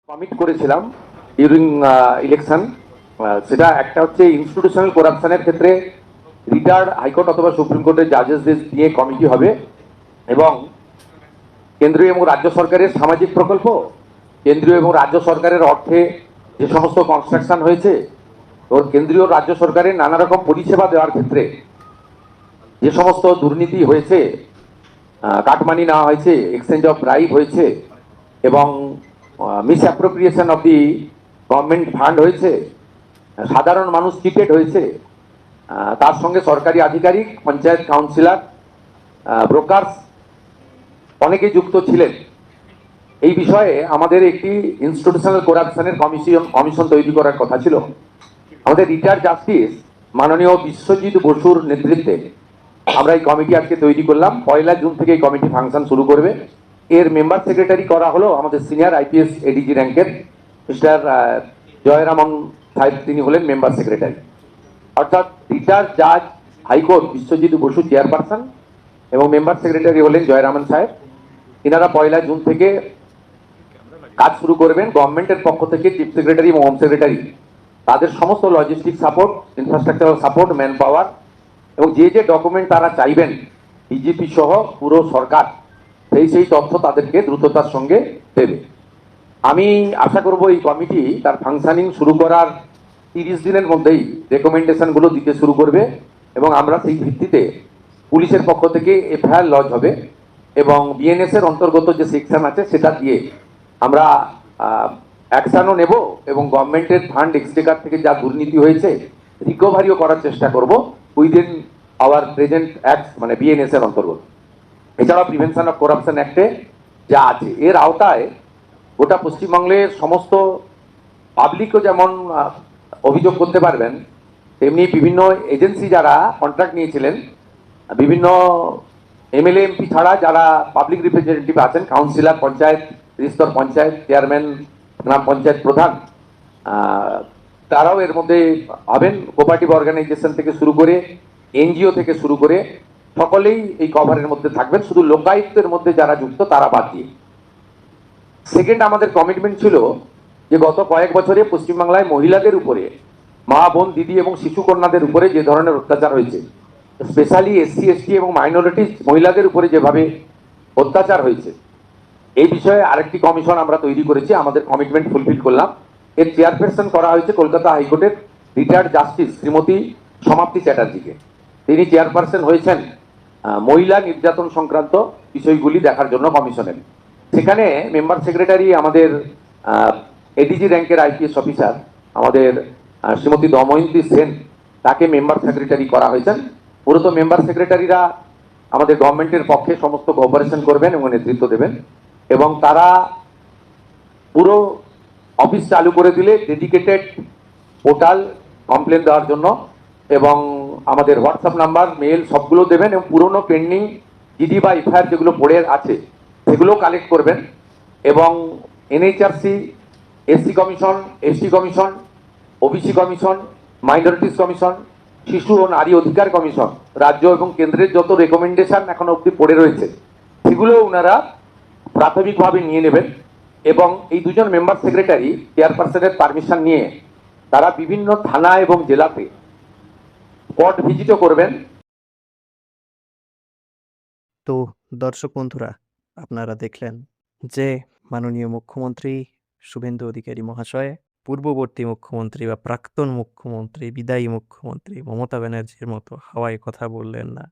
Commit করেছিলাম during election. সেটা একটা হচ্ছে ইনস্টিটিউশনাল করাপশনের ক্ষেত্রে রিটায়ার্ড হাইকোর্ট অথবা সুপ্রিম কোর্টের জাজেসদের নিয়ে কমিটি হবে, এবং কেন্দ্রীয় এবং রাজ্য সরকারের সামাজিক প্রকল্প, কেন্দ্রীয় এবং রাজ্য সরকারের অর্থে যে সমস্ত কনস্ট্রাকশন হয়েছে, ওর কেন্দ্রীয় রাজ্য সরকারের নানা রকম পরিষেবা দেওয়ার ক্ষেত্রে যে সমস্ত দুর্নীতি হয়েছে, কাটমানি নেওয়া হয়েছে, এক্সচেঞ্জ অফ ব্রাইব হয়েছে, এবং miss appropriation of the government fund হয়েছে, সাধারণ মানুষ চিটেড হয়েছে, তার সঙ্গে সরকারি আধিকারিক, পঞ্চায়েত কাউন্সিলর, ব্রোকার্স অনেকে যুক্ত ছিলেন। এই বিষয়ে আমাদের একটি ইনস্টিটিউশনাল করাপশনের কমিশন তৈরি করার কথা ছিল। আমাদের রিটায়ার্ড জাস্টিস মাননীয় বিশ্বজিৎ বসুর নেতৃত্বে আমরা এই কমিটি আজকে তৈরি করলাম। 1 জুন থেকে এই কমিটি ফাংশন শুরু করবে। এর মেম্বার সেক্রেটারি করা হলো আমাদের সিনিয়র আইপিএস এডিজি র্যাঙ্কের মিস্টার জয়রামন সাহেব, তিনি হলেন মেম্বার সেক্রেটারি। অর্থাৎ রিটায়ার্ড জাজ হাইকোর্ট বিশ্বজিৎ বসু চেয়ারপারসন এবং মেম্বার সেক্রেটারি হলেন জয়রামন সাহেব। এনারা 1 জুন থেকে কাজ শুরু করবেন। গভর্নমেন্টের পক্ষ থেকে চিফ সেক্রেটারি এবং হোম সেক্রেটারি তাদের সমস্ত logistic support, infrastructural support, man power এবং যে যে ডকুমেন্ট তারা চাইবেন ডিজিপি সহ পুরো সরকার সেই তথ্য তাদেরকে দ্রুততার সঙ্গে দেবে। আমি আশা করব এই কমিটি তার ফাংশনিং শুরু করার 30 দিনের মধ্যেই রেকমেন্ডেশনগুলো দিতে শুরু করবে, এবং আমরা সেই ভিত্তিতে পুলিশের পক্ষ থেকে এফআইআর লজ হবে, এবং বিএনএস এর অন্তর্গত যে সেকশন আছে সেটা দিয়ে আমরা অ্যাকশনও নেব, এবং গভর্নমেন্টের ফান্ড এক্সটেকার থেকে যা দুর্নীতি হয়েছে রিকভারিও করার চেষ্টা করব উইদিন আওয়ার প্রেজেন্ট অ্যাক্ট, মানে বিএনএস এর অন্তর্গত। এছাড়াও প্রিভেনশন অফ করাপশন অ্যাক্টে যা আছে এর আওতায় গোটা পশ্চিমবঙ্গের সমস্ত পাবলিকও যেমন অভিযোগ করতে পারবেন, তেমনি বিভিন্ন এজেন্সি যারা কন্ট্রাক্ট নিয়েছিলেন, বিভিন্ন এমএলএ এমপি ছাড়া যারা পাবলিক রিপ্রেজেন্টেটিভ আছেন, কাউন্সিলর, পঞ্চায়েত স্তর পঞ্চায়েত চেয়ারম্যান, গ্রাম পঞ্চায়েত প্রধান, তারাও এর মধ্যে হবেন। কোঅপারেটিভ অর্গানাইজেশন থেকে শুরু করে এনজিও থেকে শুরু করে সকলেই এই কভারের মধ্যে থাকবেন, শুধু লোকায়ুক্তের মধ্যে যারা যুক্ত তারা বাদ দিয়ে। সেকেন্ড, আমাদের কমিটমেন্ট ছিল যে গত কয়েক বছরে পশ্চিমবাংলায় মহিলাদের উপরে, মা, বোন, দিদি এবং শিশু কন্যাদের উপরে যে ধরনের অত্যাচার হয়েছে, স্পেশালি এসসি এসটি এবং মাইনরিটিস মহিলাদের উপরে যেভাবে অত্যাচার হয়েছে, এই বিষয়ে আরেকটি কমিশন আমরা তৈরি করেছি, আমাদের কমিটমেন্ট ফুলফিল করলাম। এর চেয়ারপারসন করা হয়েছে কলকাতা হাইকোর্টের রিটায়ার্ড জাস্টিস শ্রীমতী সমাপ্তি চ্যাটার্জিকে। তিনি চেয়ারপারসন হয়েছেন মহিলা নির্যাতন সংক্রান্ত বিষয়গুলি দেখার জন্য কমিশনের। সেখানে মেম্বার সেক্রেটারি আমাদের এডিজি র্যাঙ্কের আইপিএস অফিসার আমাদের শ্রীমতী দময়ন্তী সেন, তাকে মেম্বার সেক্রেটারি করা হয়েছেন। মূলত মেম্বার সেক্রেটারিরা আমাদের গভর্নমেন্টের পক্ষে সমস্ত কোঅপারেশন করবেন এবং নেতৃত্ব দেবেন, এবং তারা পুরো অফিস চালু করে দিলে ডেডিকেটেড পোর্টাল কমপ্লেন দেওয়ার জন্য, এবং আমাদের হোয়াটসঅ্যাপ নাম্বার, মেল সবগুলো দেবেন, এবং পুরনো পেন্ডিং জিডি বা এফআইআর যেগুলো পড়ে আছে সেগুলো কালেক্ট করবেন, এবং NHRC, SC commission, ST commission, OBC commission, minorities commission, শিশু ও নারী অধিকার কমিশন, রাজ্য এবং কেন্দ্রের যত রেকমেন্ডেশন এখনো অবধি পড়ে রয়েছে সেগুলো ওনারা প্রাথমিকভাবে নিয়ে নেবেন, এবং এই দুজন মেম্বার সেক্রেটারি চেয়ারপারসনের পারমিশন নিয়ে তারা বিভিন্ন থানা এবং জেলাতে স্পট ভিজিটও করবেন। তো দর্শক বন্ধুরা, আপনারা দেখলেন যে মাননীয় মুখ্যমন্ত্রী শুভেন্দু অধিকারী মহাশয় পূর্ববর্তী মুখ্যমন্ত্রী বা প্রাক্তন মুখ্যমন্ত্রী, বিদায়ী মুখ্যমন্ত্রী মমতা ব্যানার্জির মতো হাওয়ায় কথা বললেন না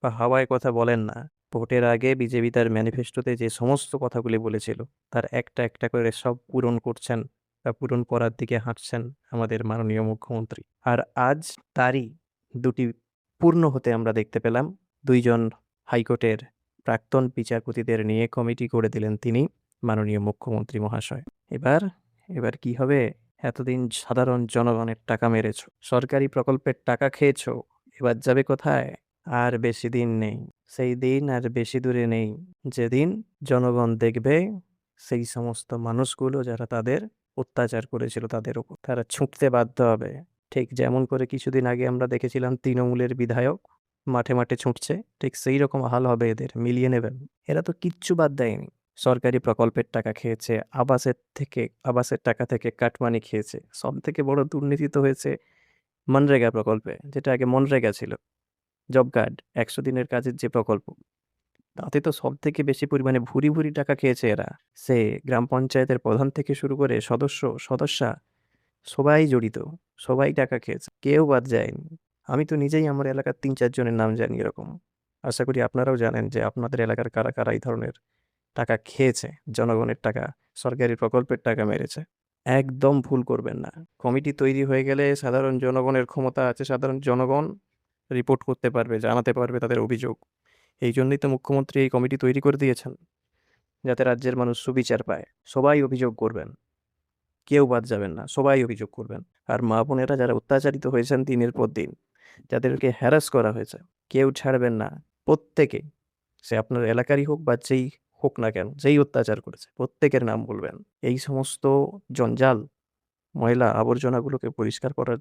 বা হাওয়ায় কথা বলেন না। ভোটের আগে বিজেপি তার ম্যানিফেস্টোতে যে সমস্ত কথাগুলি বলেছিল তার একটা একটা করে সব পূরণ করছেন বা পূরণ করার দিকে হাঁটছেন আমাদের মাননীয় মুখ্যমন্ত্রী। আর আজ তারই দুটি পূর্ণ হতে আমরা দেখতে পেলাম। দুইজন হাইকোর্টের প্রাক্তন বিচারপতিদের নিয়ে কমিটি করে দিলেন তিনি, মাননীয় মুখ্যমন্ত্রী মহাশয়। এবার এবার কি হবে? এতদিন সাধারণ জনগণের টাকা মেরেছ, সরকারি প্রকল্পের টাকা খেয়েছ, এবার যাবে কোথায়? আর বেশি দিন নেই, সেই দিন আর বেশি দূরে নেই যেদিন জনগণ দেখবে সেই সমস্ত মানুষগুলো যারা তাদের অত্যাচার করেছিল তাদের উপর, তারা ছুটতে বাধ্য হবে। ঠিক যেমন করে কিছুদিন আগে আমরা দেখেছিলাম তৃণমূলের বিধায়ক মাঠে মাঠে ছুটছে, ঠিক সেই রকম হাল হবে এদের। মিলিয়ে নেবেন, এরা তো কিচ্ছু বাদ দেয়নি। সরকারি প্রকল্পের টাকা খেয়েছে, আবাসের টাকা থেকে কাটমানি খেয়েছে। সবথেকে বড় দুর্নীতি তো হয়েছে মনরেগা প্রকল্পে, যেটা আগে মনরেগা ছিল, জব কার্ড 100 দিনের কাজের যে প্রকল্প, তাতে তো সবথেকে বেশি পরিমাণে ভুরি, ভুরি টাকা খেয়েছে এরা। সে গ্রাম পঞ্চায়েতের প্রধান থেকে শুরু করে সদস্যা সবাই জড়িত, সবাই টাকা খেয়েছে, কেউ বাদ যায়নি। আমি তো নিজেই আমার এলাকার 3-4 জনের নাম জানি এরকম। আশা করি আপনারাও জানেন যে আপনাদের এলাকার কারা, কারা এই ধরনের টাকা খেয়েছে, জনগণের টাকা, সরকারি প্রকল্পের টাকা মেরেছে। একদম ভুল করবেন না। কমিটি তৈরি হয়ে গেলে সাধারণ জনগণের ক্ষমতা আছে, সাধারণ জনগণ রিপোর্ট করতে পারবে, জানাতে পারবে তাদের অভিযোগ। এই জন্যই তো মুখ্যমন্ত্রী এই কমিটি তৈরি করে দিয়েছেন, যাতে রাজ্যের মানুষ সুবিচার পায়। সবাই অভিযোগ করবেন, কেউ বাদ যাবেন না, সবাই অভিযোগ করবেন। আর মা বোনেরা যারা অত্যাচারিত হয়েছেন দিনের পর দিন, যাদেরকে হ্যারাস করা হয়েছে, কেউ ছাড়বেন না। প্রত্যেকে, সে আপনার এলাকারই হোক বা যেই হোক না কেন, যেই অত্যাচার করেছে, প্রত্যেকের নাম বলবেন। এই সমস্ত জঞ্জাল, ময়লা আবর্জনাগুলোকে পরিষ্কার করার